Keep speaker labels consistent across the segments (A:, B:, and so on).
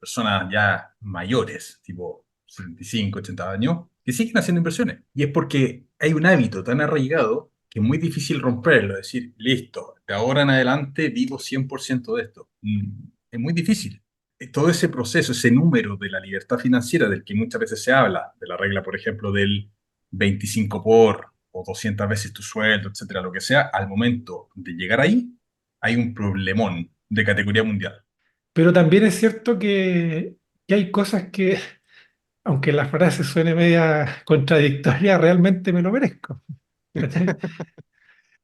A: personas ya mayores, tipo 75, 80 años, que siguen haciendo inversiones. Y es porque hay un hábito tan arraigado que es muy difícil romperlo, es decir, listo, de ahora en adelante vivo 100% de esto. Es muy difícil. Todo ese proceso, ese número de la libertad financiera del que muchas veces se habla, de la regla, por ejemplo, del 25 por o 200 veces tu sueldo, etcétera, lo que sea, al momento de llegar ahí, hay un problemón de categoría mundial.
B: Pero también es cierto que hay cosas que, aunque la frase suene media contradictoria, realmente me lo merezco. ¿Cachai?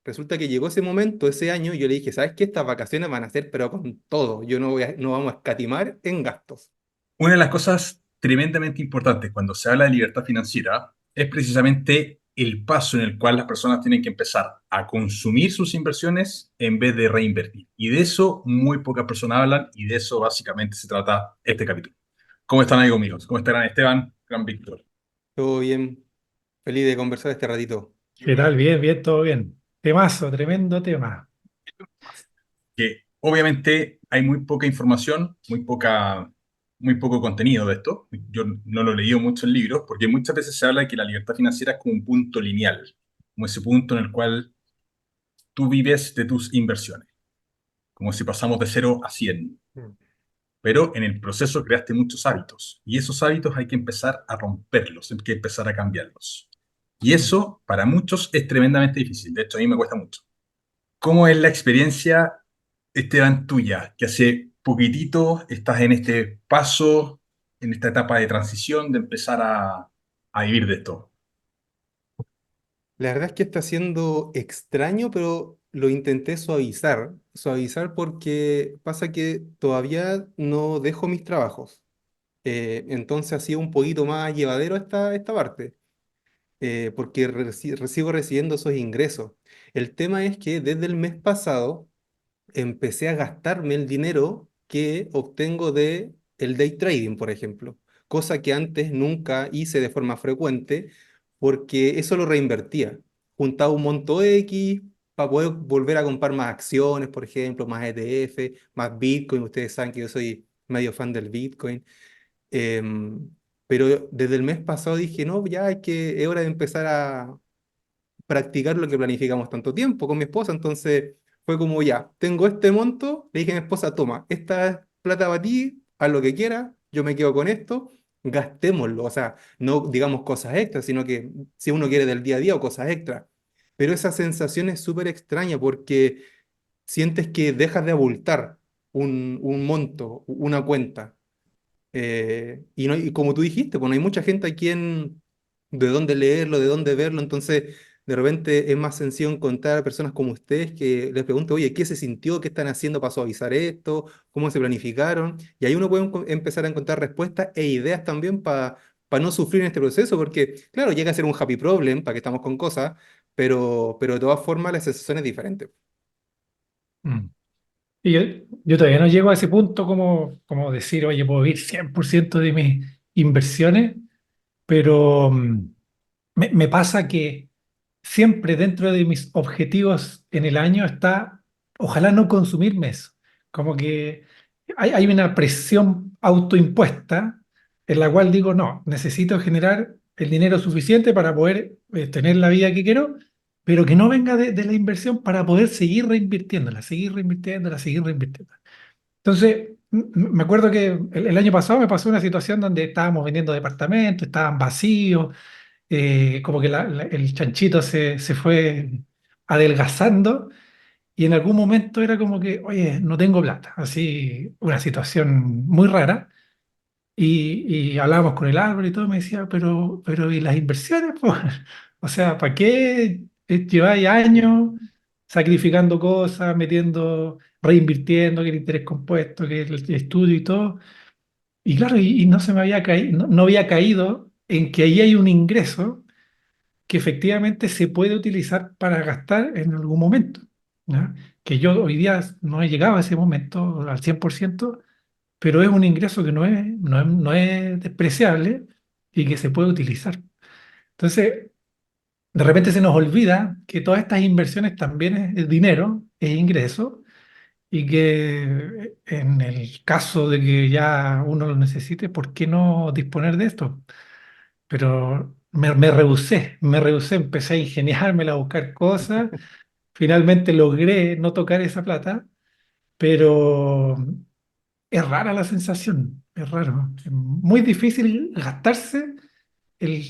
C: Resulta que llegó ese momento, ese año, y yo le dije, ¿sabes qué? Estas vacaciones van a ser, pero con todo. Yo no vamos a escatimar en gastos.
A: Una de las cosas tremendamente importantes cuando se habla de libertad financiera es precisamente el paso en el cual las personas tienen que empezar a consumir sus inversiones en vez de reinvertir. Y de eso muy pocas personas hablan y de eso básicamente se trata este capítulo. ¿Cómo están, amigos míos? ¿Cómo estarán, Esteban? Gran Víctor.
C: Todo bien, feliz de conversar este ratito.
B: ¿Qué tal? Bien, bien, todo bien. Temazo, tremendo tema.
A: Que obviamente hay muy poca información, muy poco contenido de esto. Yo no lo he leído mucho en libros, porque muchas veces se habla de que la libertad financiera es como un punto lineal, como ese punto en el cual tú vives de tus inversiones, como si pasamos de 0 a 100.
C: Mm.
A: Pero en el proceso creaste muchos hábitos, y esos hábitos hay que empezar a romperlos, hay que empezar a cambiarlos. Y
B: Mm.
A: eso para muchos es tremendamente difícil, de hecho a mí me cuesta mucho. ¿Cómo es la experiencia, Esteban, tuya, que hace poquitito estás en este paso, en esta etapa de transición de empezar a vivir de esto?
C: La verdad es que está siendo extraño, pero lo intenté suavizar. Suavizar porque pasa que todavía no dejo mis trabajos. Entonces ha sido un poquito más llevadero esta parte, porque sigo recibiendo esos ingresos. El tema es que desde el mes pasado empecé a gastarme el dinero que obtengo de el day trading, por ejemplo, cosa que antes nunca hice de forma frecuente porque eso lo reinvertía. Juntaba un monto X para poder volver a comprar más acciones, por ejemplo, más ETF, más Bitcoin. Ustedes saben que yo soy medio fan del Bitcoin. Em, pero desde el mes pasado dije, no, ya es hora de empezar a practicar lo que planificamos tanto tiempo con mi esposa. Entonces fue como ya, tengo este monto, le dije a mi esposa, toma, esta es plata para ti, haz lo que quieras, yo me quedo con esto, gastémoslo. O sea, no digamos cosas extras, sino que si uno quiere del día a día o cosas extras. Pero esa sensación es súper extraña porque sientes que dejas de abultar un monto, una cuenta. Y, no, y como tú dijiste, pues no hay mucha gente aquí de dónde leerlo, de dónde verlo, entonces de repente es más sencillo encontrar a personas como ustedes que les pregunten, oye, ¿qué se sintió? ¿Qué están haciendo para suavizar esto? ¿Cómo se planificaron? Y ahí uno puede empezar a encontrar respuestas e ideas también para no sufrir en este proceso, porque claro, llega a ser un happy problem, para que estamos con cosas, pero de todas formas la sensación es diferente.
B: Mm. Y yo todavía no llego a ese punto como decir, oye, puedo vivir 100% de mis inversiones, pero me pasa que siempre dentro de mis objetivos en el año está, ojalá no consumirme eso. Como que hay una presión autoimpuesta en la cual digo, no, necesito generar el dinero suficiente para poder tener la vida que quiero, pero que no venga de la inversión para poder seguir reinvirtiéndola, seguir reinvirtiéndola, seguir reinvirtiéndola. Entonces, me acuerdo que el año pasado me pasó una situación donde estábamos vendiendo departamentos, estaban vacíos, como que el chanchito se fue adelgazando y en algún momento era como que, oye, no tengo plata, así una situación muy rara. Y hablábamos con el árbol y todo, me decía, pero ¿y las inversiones, po? O sea, ¿para qué lleváis años sacrificando cosas, metiendo, reinvirtiendo, que el interés compuesto, que el estudio y todo? Y claro, y no se me había caído, no había caído en que ahí hay un ingreso que efectivamente se puede utilizar para gastar en algún momento, ¿ya? Que yo hoy día no he llegado a ese momento al 100%, pero es un ingreso que no es despreciable y que se puede utilizar. Entonces, de repente se nos olvida que todas estas inversiones también es dinero, es ingreso, y que en el caso de que ya uno lo necesite, ¿por qué no disponer de esto? Pero me rehusé, empecé a ingeniármela, a buscar cosas, finalmente logré no tocar esa plata, pero es rara la sensación, es raro, es muy difícil gastarse el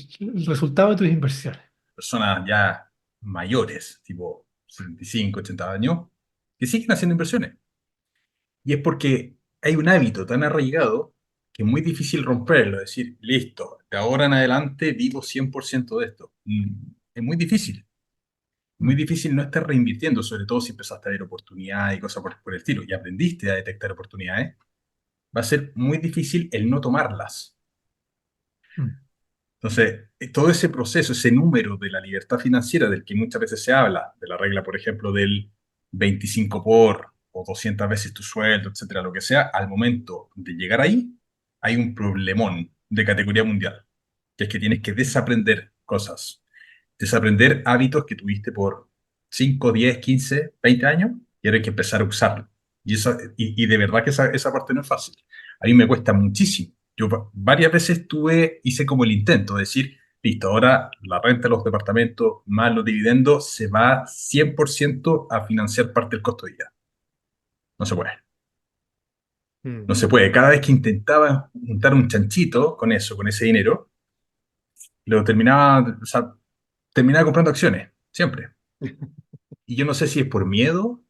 B: resultado de tus inversiones.
A: Personas ya mayores, tipo 75, 80 años, que siguen haciendo inversiones. Y es porque hay un hábito tan arraigado que es muy difícil romperlo, decir, listo, de ahora en adelante vivo 100% de esto. Es muy
B: Mm,
A: difícil no estar reinvirtiendo, sobre todo si empezaste a ver oportunidades y cosas por el estilo, y aprendiste a detectar oportunidades, va a ser muy difícil el no tomarlas.
B: mm,
A: Entonces, todo ese proceso, ese número de la libertad financiera del que muchas veces se habla, de la regla, por ejemplo, del 25 por o 200 veces tu sueldo, etcétera, lo que sea, al momento de llegar ahí, hay un problemón de categoría mundial, que es que tienes que desaprender cosas, desaprender hábitos que tuviste por 5, 10, 15, 20 años y ahora hay que empezar a usarlo. Y de verdad que esa parte no es fácil. A mí me cuesta muchísimo. Yo varias veces hice como el intento de decir, listo, ahora la renta de los departamentos más los dividendos se va 100% a financiar parte del costo de vida. No se puede.
C: Mm.
A: No se puede. Cada vez que intentaba juntar un chanchito con eso, con ese dinero, lo terminaba, o sea, terminaba comprando acciones, siempre. Y yo no sé si es por miedo,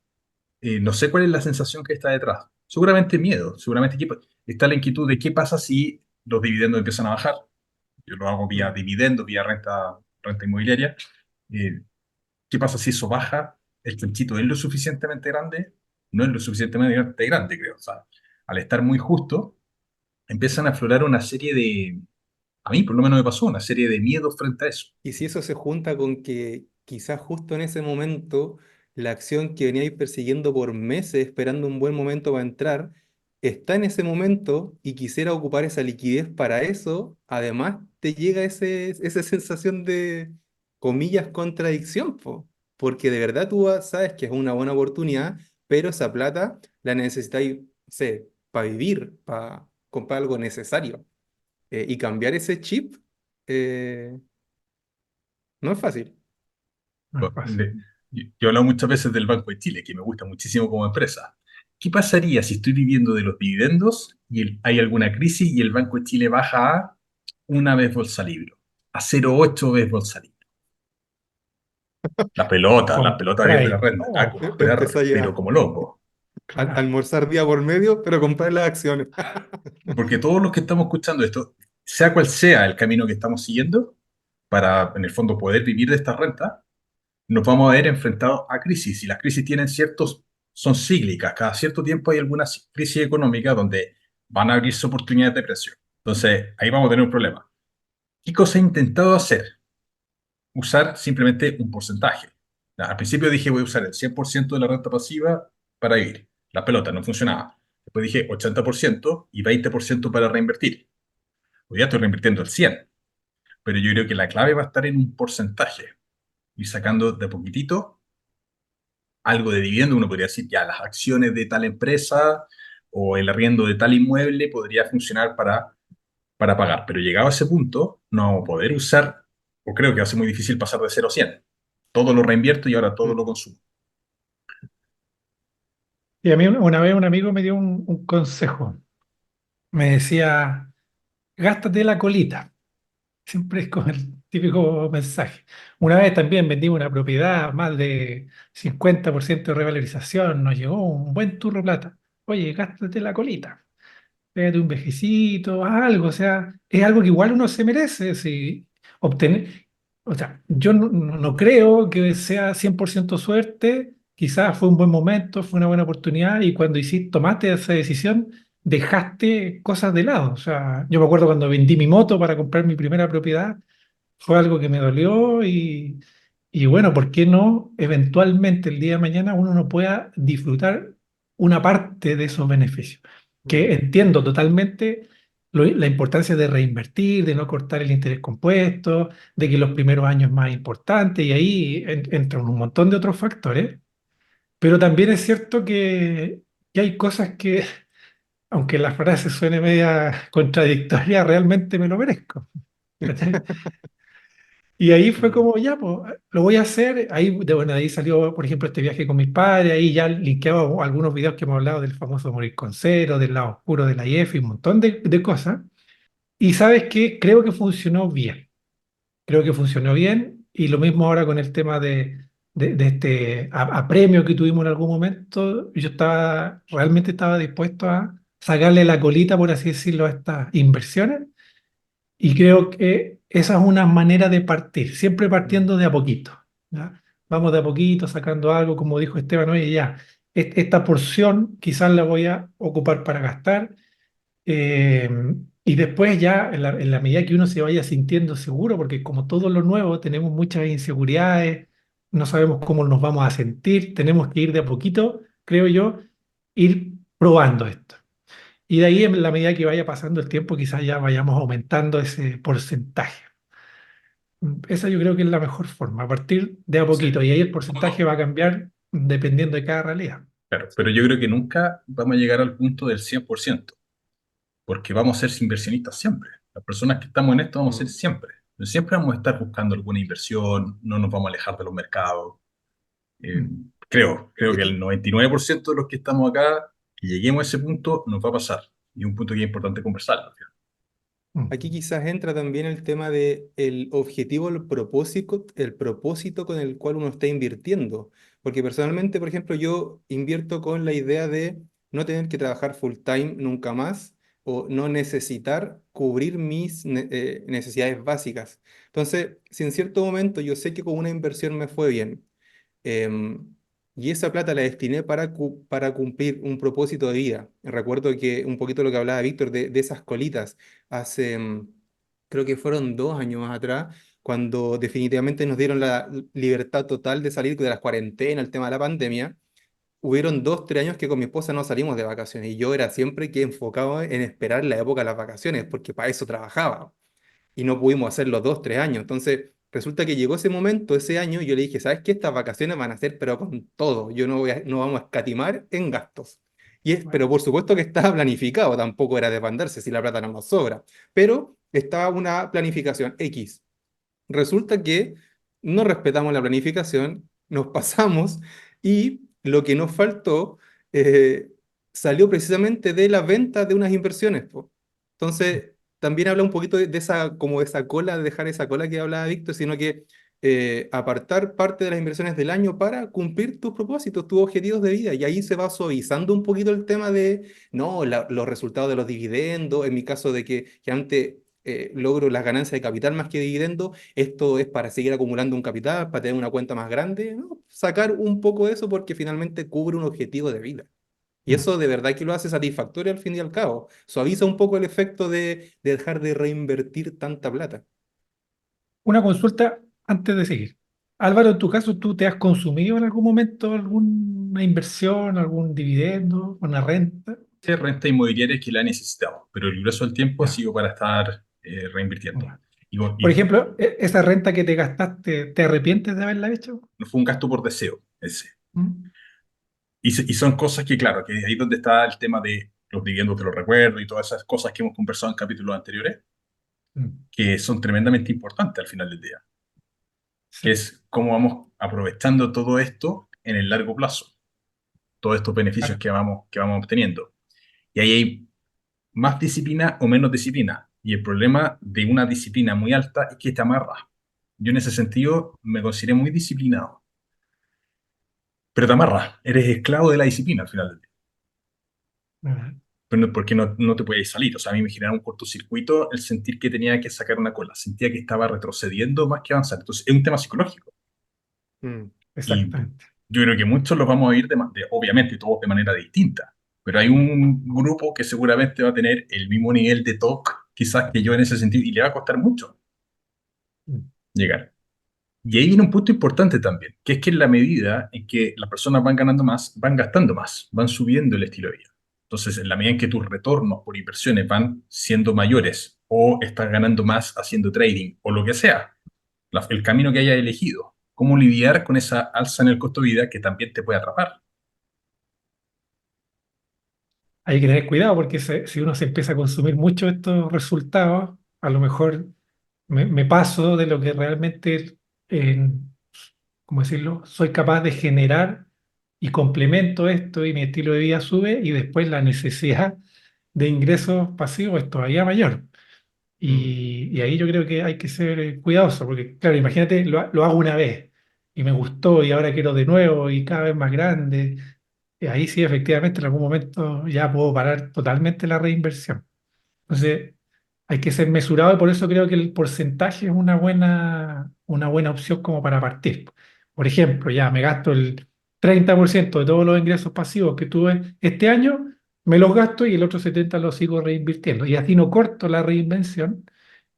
A: no sé cuál es la sensación que está detrás. Seguramente miedo, seguramente está la inquietud de qué pasa si los dividendos empiezan a bajar. Yo lo hago vía
C: Mm.
A: dividendo, vía renta inmobiliaria. Eh, ¿Qué pasa si eso baja? ¿El chanchito es lo suficientemente grande? No es lo suficientemente grande, creo. O sea, al estar muy justo, empiezan a aflorar una serie a mí por lo menos me pasó, una serie de miedos frente a eso.
C: Y si eso se junta con que quizás justo en ese momento la acción que veníais persiguiendo por meses, esperando un buen momento para entrar, está en ese momento y quisiera ocupar esa liquidez para eso, además te llega esa sensación de, comillas, contradicción, po. Porque de verdad tú sabes que es una buena oportunidad, pero esa plata la necesitáis, no sé, para vivir, para comprar algo necesario. Y cambiar ese chip. eh, no es fácil.
B: no es fácil.
A: Yo he hablado muchas veces del Banco de Chile, que me gusta muchísimo como empresa. ¿Qué pasaría si estoy viviendo de los dividendos y hay alguna crisis y el Banco de Chile baja a una vez bolsa libre, a 0,8 veces bolsa libre? La pelota
B: Compráis
A: a
B: todo.
A: comprar,
C: Empezáis
A: pero como loco.
C: a
B: Claro.
C: almorzar día por medio, pero comprar las acciones.
A: Porque todos los que estamos escuchando esto, sea cual sea el camino que estamos siguiendo, para en el fondo poder vivir de esta renta, nos vamos a ver enfrentados a crisis. Y las crisis son cíclicas. Cada cierto tiempo hay algunas crisis económicas donde van a abrirse oportunidades de precio. Entonces, ahí vamos a tener un problema. ¿Qué cosa he intentado hacer? Usar simplemente un porcentaje. Al principio dije voy a usar el 100% de la renta pasiva para vivir. La pelota no funcionaba. Después dije 80% y 20% para reinvertir. Hoy ya estoy reinvirtiendo el 100%. Pero yo creo que la clave va a estar en un porcentaje. Ir sacando de a poquitito algo de dividendo. Uno podría decir, ya, las acciones de tal empresa o el arriendo de tal inmueble podría funcionar para pagar. Pero llegado a ese punto, no vamos a poder usar, o creo que va a ser muy difícil pasar de 0 a 100. Todo lo reinvierto y ahora todo lo consumo.
B: Y a mí una vez un amigo me dio un consejo. Me decía, gástate la colita. Siempre es como el típico mensaje. Una vez también vendimos una propiedad, más de 50% de revalorización, nos llegó un buen turro de plata. Oye, gástate la colita. Pégate un vejecito, algo, o sea, es algo que igual uno se merece, si obtener, o sea, yo no creo que sea 100% suerte, quizás fue un buen momento, fue una buena oportunidad y cuando tomaste esa decisión, dejaste cosas de lado, o sea, yo me acuerdo cuando vendí mi moto para comprar mi primera propiedad, fue algo que me dolió y bueno, ¿por qué no eventualmente el día de mañana uno no pueda disfrutar una parte de esos beneficios? Que entiendo totalmente la importancia de reinvertir, de no cortar el interés compuesto, de que los primeros años es más importante y ahí entran un montón de otros factores, pero también es cierto que que hay cosas que, aunque la frase suene media contradictoria, realmente me lo merezco. ¿Cachai? Y ahí fue
C: Mm,
B: como, ya, pues, lo voy a hacer. Ahí, bueno, de ahí salió, por ejemplo, este viaje con mis padres. Ahí ya linkeaba algunos videos que hemos hablado del famoso morir con cero, del lado oscuro de la IF y un montón de cosas. Y sabes qué, creo que funcionó bien. Creo que funcionó bien. Y lo mismo ahora con el tema de este apremio que tuvimos en algún momento. Yo estaba, realmente estaba dispuesto a sacarle la colita, por así decirlo, a estas inversiones. Y creo que esa es una manera de partir, siempre
C: mm,
B: partiendo de a poquito, ¿ya? Vamos de a poquito sacando algo, como dijo Esteban, oye, ya, esta porción quizás la voy a ocupar para gastar, eh, y después ya, en la medida que uno se vaya sintiendo seguro, porque como todo lo nuevo, tenemos muchas inseguridades, no sabemos cómo nos vamos a sentir, tenemos que ir de a poquito, creo yo, ir probando esto. Y de ahí, en la medida que vaya pasando el tiempo, quizás ya vayamos aumentando ese porcentaje. Esa yo creo que es la mejor forma, a partir de a
A: Sí.
B: poquito. Y ahí el porcentaje va a cambiar dependiendo de cada realidad.
A: Claro, pero yo creo que nunca vamos a llegar al punto del 100%, porque vamos a ser inversionistas siempre. Las personas que estamos en esto vamos a ser
C: mm.
A: siempre. Siempre vamos a estar buscando alguna inversión, no nos vamos a alejar de los mercados. Eh,
B: Mm,
A: creo
C: Y
A: que el
C: aquí,
A: 99% de los que estamos acá, que lleguemos a ese punto, nos va a pasar. Y es un punto que es importante conversarlo.
C: aquí
B: mm,
C: quizás entra también el tema de el objetivo, el propósito con el cual uno está invirtiendo. Porque personalmente, por ejemplo, yo invierto con la idea de no tener que trabajar full time nunca más o no necesitar cubrir mis necesidades básicas. Entonces, si en cierto momento yo sé que con una inversión me fue bien, em, y esa plata la destiné para cumplir un propósito de vida. Recuerdo que un poquito lo que hablaba Víctor de esas colitas, hace, creo que fueron 2 años atrás, cuando definitivamente nos dieron la libertad total de salir de las cuarentenas, el tema de la pandemia. Hubieron 2, 3 años que con mi esposa no salimos de vacaciones y yo era siempre que enfocado en esperar la época de las vacaciones, porque para eso trabajaba y no pudimos hacerlo 2, 3 años. Entonces, resulta que llegó ese momento, ese año, y yo le dije, ¿sabes qué? Estas vacaciones van a ser, pero con todo. Yo no vamos a escatimar en gastos. Pero por supuesto que estaba planificado, tampoco era de mandarse si la plata no nos sobra. Pero estaba una planificación X. Resulta que no respetamos la planificación, nos pasamos y lo que nos faltó eh, salió precisamente de la venta de unas inversiones, po. Entonces, también habla un poquito de esa, como de esa cola, de dejar esa cola que hablaba Víctor, sino que apartar parte de las inversiones del año para cumplir tus propósitos, tus objetivos de vida. Y ahí se va suavizando un poquito el tema de, no, los resultados de los dividendos, en mi caso de que antes logro las ganancias de capital más que dividendo, esto es para seguir acumulando un capital, para tener una cuenta más grande, ¿no? Sacar un poco de eso porque finalmente cubre un objetivo de vida. Y
B: mm.
C: eso de verdad que lo hace satisfactorio al fin y al cabo. Suaviza un poco el efecto de dejar de reinvertir tanta plata.
B: Una consulta antes de seguir. Álvaro, en tu caso, ¿tú te has consumido en algún momento alguna inversión, algún dividendo, una renta?
A: Renta inmobiliaria que la he necesitado, pero el grueso del tiempo ha
B: Ya,
A: sido para estar reinvirtiendo.
B: ya. Por
A: Y
B: ejemplo, esa renta que te gastaste, ¿te arrepientes de haberla hecho?
A: no fue un gasto por deseo ese.
B: Mm,
A: Y son cosas que, claro, que ahí donde está el tema de los dividendos de los recuerdos y todas esas cosas que hemos conversado en capítulos anteriores,
B: mm,
A: que son tremendamente importantes al final del día, que
B: sí,
A: es cómo vamos aprovechando todo esto en el largo plazo, todos estos beneficios
B: claro.
A: que vamos obteniendo. Y ahí hay más disciplina o menos disciplina. Y el problema de una disciplina muy alta es que te amarra. Yo en ese sentido me consideré muy disciplinado, pero te amarra. Eres esclavo de la disciplina al final del día.
B: Ah,
A: Pero porque no te puedes salir. O sea, a mí me generaba un cortocircuito el sentir que tenía que sacar una cola. Sentía que estaba retrocediendo más que avanzar. Entonces, es un tema psicológico.
C: Mm.
A: Y
B: exactamente.
A: yo creo que muchos los vamos a ir, obviamente, todos de manera distinta. Pero hay un grupo que seguramente va a tener el mismo nivel de TOC, quizás que yo en ese sentido, y le va a costar mucho
B: Mm,
A: llegar. Y ahí viene un punto importante también, que es que en la medida en que las personas van ganando más, van gastando más, van subiendo el estilo de vida. Entonces, en la medida en que tus retornos por inversiones van siendo mayores o estás ganando más haciendo trading o lo que sea, el camino que hayas elegido, cómo lidiar con esa alza en el costo de vida que también te puede atrapar.
B: hay que tener cuidado porque si uno se empieza a consumir mucho estos resultados, a lo mejor me paso de lo que realmente, eh, ¿cómo decirlo? Soy capaz de generar y complemento esto y mi estilo de vida sube y después la necesidad de ingresos pasivos es todavía mayor.
C: Mm,
B: Y ahí yo creo que hay que ser cuidadoso, porque claro, imagínate, lo hago una vez y me gustó y ahora quiero de nuevo y cada vez más grande. Y ahí sí, efectivamente, en algún momento ya puedo parar totalmente la reinversión. Entonces, hay que ser mesurado y por eso creo que el porcentaje es una buena opción como para partir. Por ejemplo, ya me gasto el 30% de todos los ingresos pasivos que tuve este año, me los gasto y el otro 70% los sigo reinvirtiendo. Y así no corto la reinvención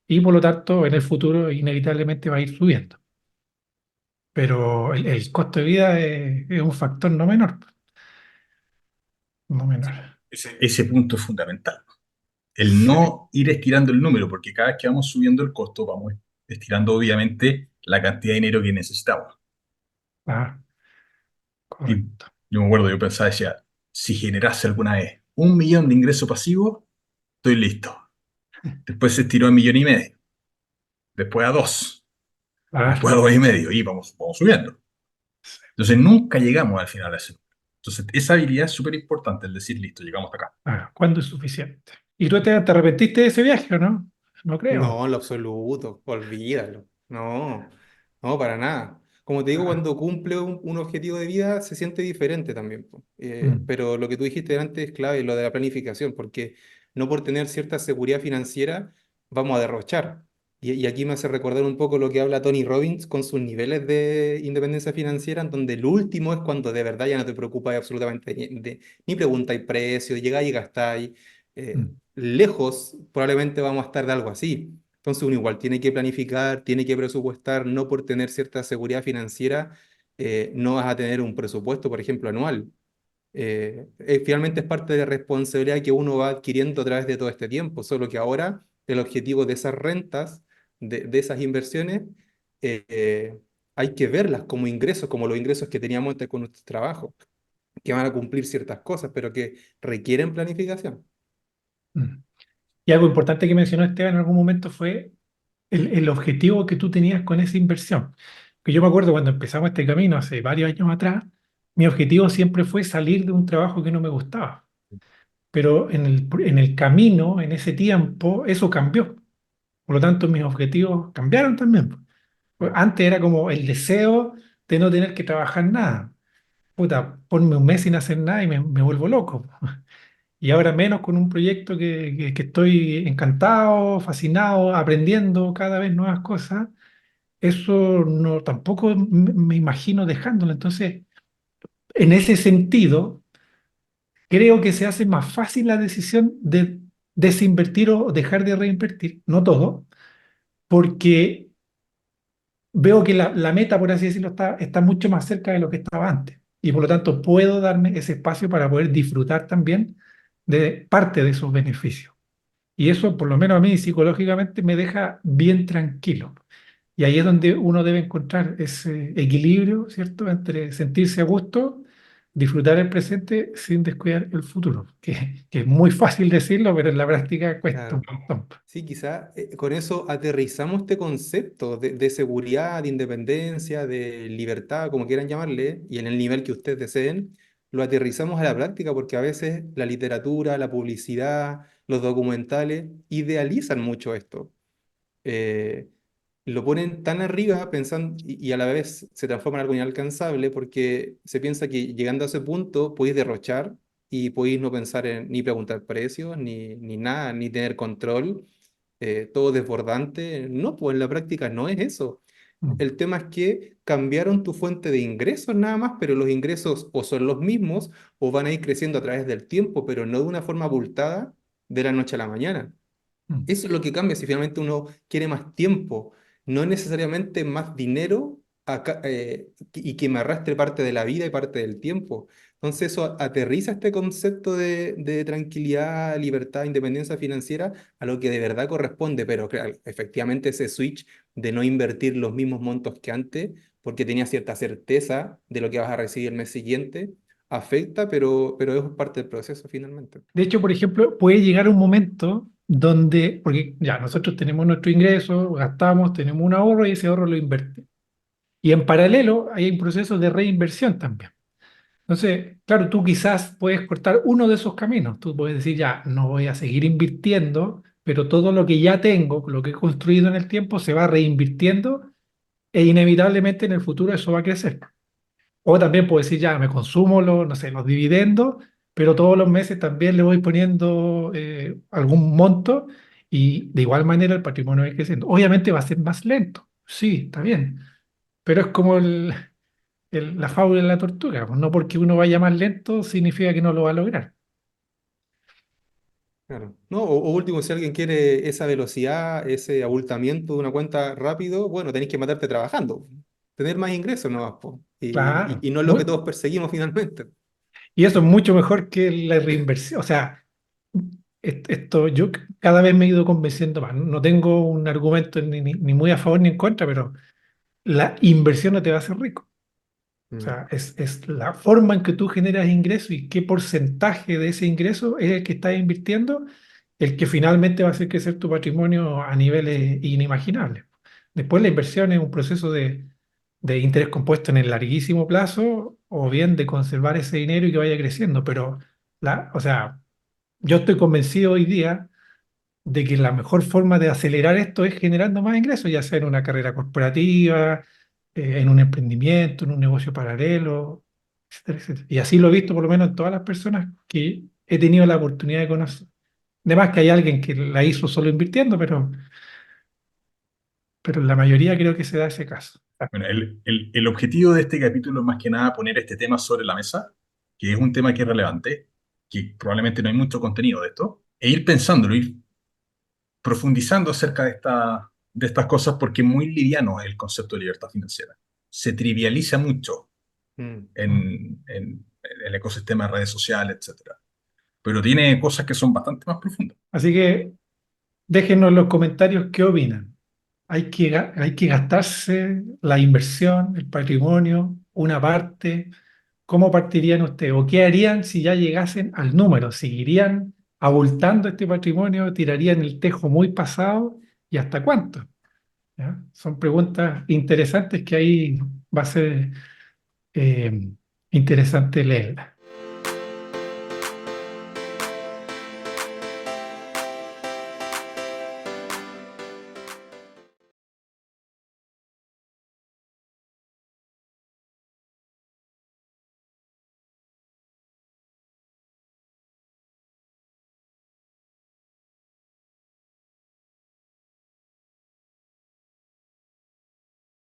B: y por lo tanto en el futuro inevitablemente va a ir subiendo. Pero el costo de vida es un factor no menor, no menor.
A: Ese punto es fundamental. El
B: Sí,
A: no ir estirando el número, porque cada vez que vamos subiendo el costo, vamos estirando obviamente la cantidad de dinero que necesitamos.
B: ah,
A: Y
B: correcto.
A: yo me acuerdo, yo pensaba, decía, si generase alguna vez 1 millón de ingresos pasivos, estoy listo. Después se estiró a 1,5 millones, después a 2,
B: Claro,
A: después a 2,5, y vamos subiendo. Entonces nunca llegamos al final a ese número. Entonces esa habilidad es súper importante, el decir, listo, llegamos hasta acá.
B: claro. ¿Cuándo es suficiente? ¿Y tú te arrepentiste de ese viaje o no? No creo.
C: no, en lo absoluto, olvídalo. No, no, para nada. Como te digo,
B: Ah,
C: cuando cumple un objetivo de vida se siente diferente también, po.
B: mm,
C: Pero lo que tú dijiste antes es clave, lo de la planificación, porque no por tener cierta seguridad financiera vamos a derrochar. Y aquí me hace recordar un poco lo que habla Tony Robbins con sus niveles de independencia financiera, en donde el último es cuando de verdad ya no te preocupas absolutamente ni preguntáis precios, llegáis y gastáis.
B: mm,
C: Lejos probablemente vamos a estar de algo así. Entonces uno igual tiene que planificar, tiene que presupuestar, no por tener cierta seguridad financiera, no vas a tener un presupuesto, por ejemplo, anual. Finalmente es parte de la responsabilidad que uno va adquiriendo a través de todo este tiempo, solo que ahora el objetivo de esas rentas, de esas inversiones, eh, eh, hay que verlas como ingresos, como los ingresos que teníamos antes con nuestro trabajo, que van a cumplir ciertas cosas, pero que requieren planificación.
B: mm. Y algo importante que mencionó Esteban en algún momento fue el objetivo que tú tenías con esa inversión. Que yo me acuerdo cuando empezamos este camino hace varios años atrás, mi objetivo siempre fue salir de un trabajo que no me gustaba. Pero en el camino, en ese tiempo, eso cambió. Por lo tanto, mis objetivos cambiaron también. Pues
C: Claro.
B: antes era como el deseo de no tener que trabajar nada. Puta, ponme un mes sin hacer nada y me vuelvo loco. Y ahora menos con un proyecto que estoy encantado, fascinado, aprendiendo cada vez nuevas cosas. Eso no tampoco me imagino dejándolo. Entonces, en ese sentido, creo que se hace más fácil la decisión de desinvertir o dejar de reinvertir, no todo, porque veo que la meta, por así decirlo, está mucho más cerca de lo que estaba antes. Y por lo tanto puedo darme ese espacio para poder disfrutar también de parte de esos beneficios. Y eso, por lo menos a mí, psicológicamente, me deja bien tranquilo. Y ahí es donde uno debe encontrar ese equilibrio, ¿cierto? Entre sentirse a gusto, disfrutar el presente sin descuidar el futuro. Que es muy fácil decirlo, pero en la práctica cuesta un
C: Claro.
B: montón.
C: Sí, quizá con eso aterrizamos este concepto de seguridad, de independencia, de libertad, como quieran llamarle, y en el nivel que ustedes deseen, lo aterrizamos a la práctica porque a veces la literatura, la publicidad, los documentales idealizan mucho esto. Eh, lo ponen tan arriba pensando, y a la vez se transforma en algo inalcanzable porque se piensa que llegando a ese punto podéis derrochar y podéis no pensar en ni preguntar precios, ni nada, ni tener control, todo desbordante. No, pues en la práctica no es eso.
B: Mm,
C: El tema es que cambiaron tu fuente de ingresos nada más, pero los ingresos o son los mismos o van a ir creciendo a través del tiempo, pero no de una forma abultada de la noche a la mañana.
B: mm,
C: Eso es lo que cambia si finalmente uno quiere más tiempo, no necesariamente más dinero y que me arrastre parte de la vida y parte del tiempo. Entonces eso aterriza este concepto de tranquilidad, libertad, independencia financiera a lo que de verdad corresponde, pero claro, efectivamente ese switch de no invertir los mismos montos que antes, porque tenía cierta certeza de lo que vas a recibir el mes siguiente, afecta, pero es parte del proceso finalmente.
B: De hecho, por ejemplo, puede llegar un momento donde, porque ya nosotros tenemos nuestro ingreso, gastamos, tenemos un ahorro y ese ahorro lo invertimos. Y en paralelo hay un proceso de reinversión también. Entonces, claro, tú quizás puedes cortar uno de esos caminos. Tú puedes decir, ya, no voy a seguir invirtiendo, pero todo lo que ya tengo, lo que he construido en el tiempo, se va reinvirtiendo e inevitablemente en el futuro eso va a crecer. O también puedo decir, ya, me consumo los, no sé, los dividendos, pero todos los meses también le voy poniendo algún monto y de igual manera el patrimonio va creciendo. Obviamente va a ser más lento, sí, está bien, pero es como la fábula de la tortuga, pues no porque uno vaya más lento significa que no lo va a lograr.
C: Claro. No, o último, si alguien quiere esa velocidad, ese abultamiento de una cuenta rápido, bueno, tenéis que matarte trabajando. Tener más ingresos nomás, po.
B: Claro,
C: Y no es lo que todos perseguimos finalmente.
B: y eso es mucho mejor que la reinversión. O sea, esto yo cada vez me he ido convenciendo más. No tengo un argumento ni muy a favor ni en contra, pero la inversión no te va a hacer rico. O
C: Mm,
B: sea, es la forma en que tú generas ingreso y qué porcentaje de ese ingreso es el que estás invirtiendo, el que finalmente va a hacer crecer tu patrimonio a niveles inimaginables. Después la inversión es un proceso de interés compuesto en el larguísimo plazo o bien de conservar ese dinero y que vaya creciendo. Pero, o sea, yo estoy convencido hoy día de que la mejor forma de acelerar esto es generando más ingresos, ya sea en una carrera corporativa, en un emprendimiento, en un negocio paralelo, etcétera, etcétera. Y así lo he visto por lo menos en todas las personas que he tenido la oportunidad de conocer. Además que hay alguien que la hizo solo invirtiendo, pero en la mayoría creo que se da ese caso.
A: Bueno, el objetivo de este capítulo es más que nada poner este tema sobre la mesa, que es un tema que es relevante, que probablemente no hay mucho contenido de esto, e ir pensándolo, ir profundizando acerca de estas cosas porque es muy liviano el concepto de libertad financiera. Se trivializa mucho
C: mm.
B: Mm.
A: en el ecosistema de redes sociales, etcétera. Pero tiene cosas que son bastante más profundas.
B: Así que déjenos en los comentarios qué opinan. Hay que gastarse la inversión, el patrimonio, una parte. ¿Cómo partirían ustedes? ¿O qué harían si ya llegasen al número? ¿Seguirían abultando este patrimonio? ¿Tirarían el tejo muy pasado? ¿Y hasta cuánto? ¿Ya? Son preguntas interesantes que ahí va a ser eh, interesante leerlas.